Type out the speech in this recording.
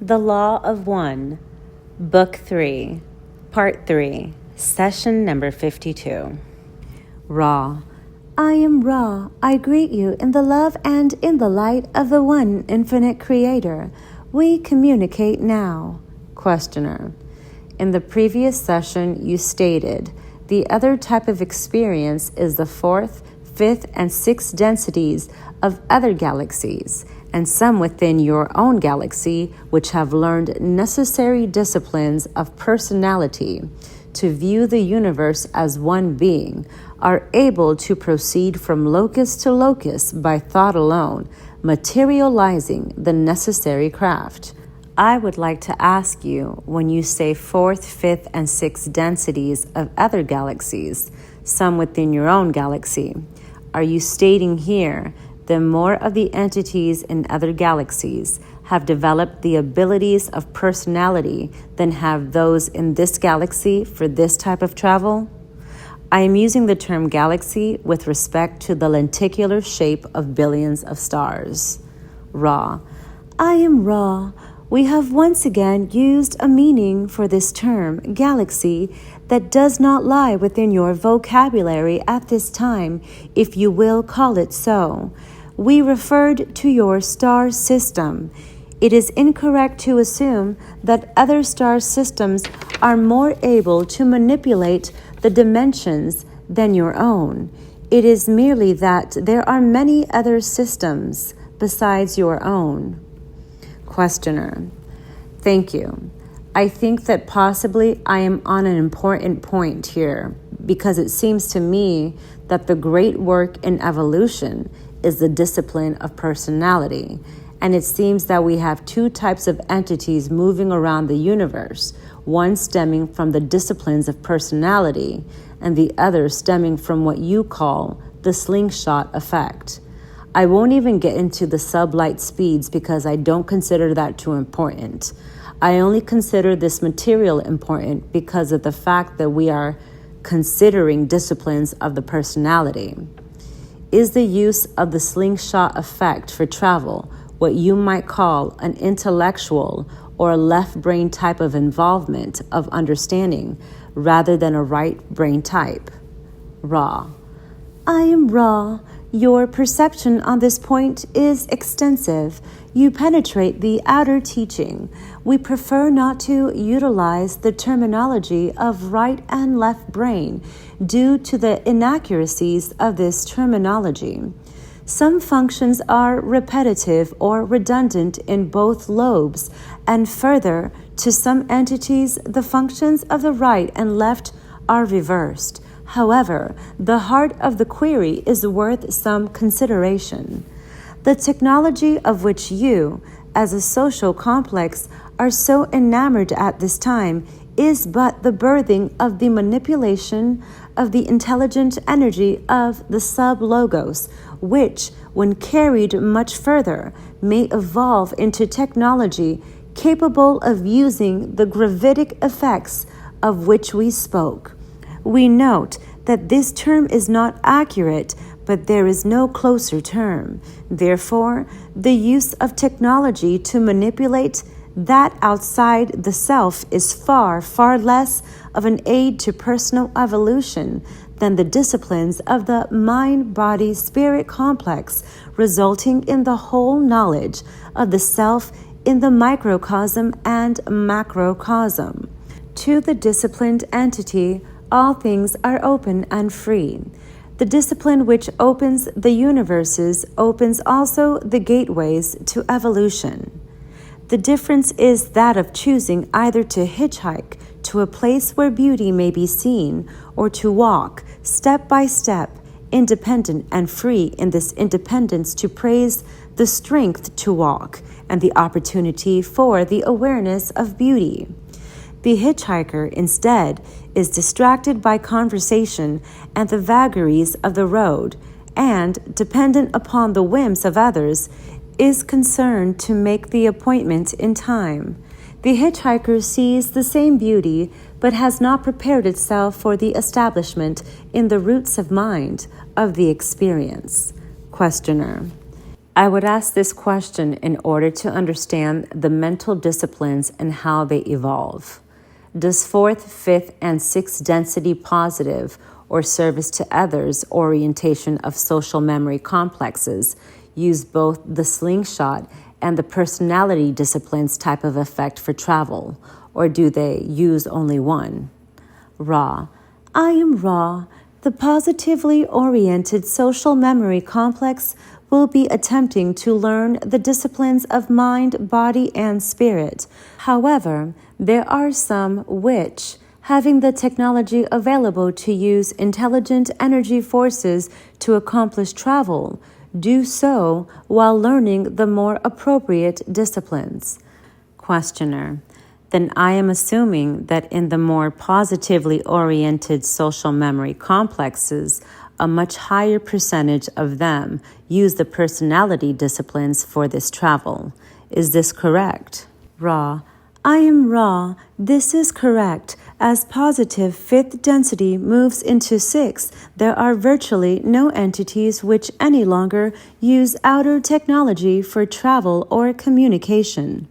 The Law of One, Book 3, Part 3, Session number 52. Ra. I am Ra. I greet you in the love and in the light of the one infinite creator. We communicate now. Questioner. In the previous session, you stated the other type of experience is the fourth, fifth, and sixth densities of other galaxies, and some within your own galaxy which have learned necessary disciplines of personality to view the universe as one being, are able to proceed from locus to locus by thought alone, materializing the necessary craft. I would like to ask you, when you say fourth, fifth, and sixth densities of other galaxies, some within your own galaxy, are you stating here that more of the entities in other galaxies have developed the abilities of personality than have those in this galaxy for this type of travel? I am using the term galaxy with respect to the lenticular shape of billions of stars. Ra. I am Ra. We have once again used a meaning for this term, galaxy, that does not lie within your vocabulary at this time, if you will call it so. We referred to your star system. It is incorrect to assume that other star systems are more able to manipulate the dimensions than your own. It is merely that there are many other systems besides your own. Questioner. Thank you. I think that possibly I am on an important point here, because it seems to me that the great work in evolution is the discipline of personality, and it seems that we have two types of entities moving around the universe, one stemming from the disciplines of personality and the other stemming from what you call the slingshot effect. I won't even get into the sublight speeds because I don't consider that too important. I only consider this material important because of the fact that we are considering disciplines of the personality. Is the use of the slingshot effect for travel what you might call an intellectual or a left brain type of involvement of understanding rather than a right brain type? Ra. I am Ra. Your perception on this point is extensive. You penetrate the outer teaching. We prefer not to utilize the terminology of right and left brain due to the inaccuracies of this terminology. Some functions are repetitive or redundant in both lobes, and further, to some entities, the functions of the right and left are reversed. However, the heart of the query is worth some consideration. The technology of which you, as a social complex, are so enamored at this time is but the birthing of the manipulation of the intelligent energy of the sub-logos, which, when carried much further, may evolve into technology capable of using the gravitic effects of which we spoke. We note that this term is not accurate, but there is no closer term. Therefore, the use of technology to manipulate that outside the self is far, far less of an aid to personal evolution than the disciplines of the mind-body-spirit complex, resulting in the whole knowledge of the self in the microcosm and macrocosm. To the disciplined entity, all things are open and free. The discipline which opens the universes opens also the gateways to evolution. The difference is that of choosing either to hitchhike to a place where beauty may be seen, or to walk, step by step, independent and free in this independence to praise the strength to walk and the opportunity for the awareness of beauty. The hitchhiker, instead, is distracted by conversation and the vagaries of the road, and, dependent upon the whims of others, is concerned to make the appointment in time. The hitchhiker sees the same beauty, but has not prepared itself for the establishment in the roots of mind of the experience. Questioner. I would ask this question in order to understand the mental disciplines and how they evolve. Does 4th, 5th, and 6th density positive or service to others orientation of social memory complexes use both the slingshot and the personality disciplines type of effect for travel, or do they use only one? Ra. I am Ra. The positively oriented social memory complex will be attempting to learn the disciplines of mind, body, and spirit. However, there are some which, having the technology available to use intelligent energy forces to accomplish travel, do so while learning the more appropriate disciplines. Questioner. Then I am assuming that in the more positively oriented social memory complexes, a much higher percentage of them use the personality disciplines for this travel. Is this correct? Ra. I am Ra. This is correct. As positive 5th density moves into 6th, there are virtually no entities which any longer use outer technology for travel or communication.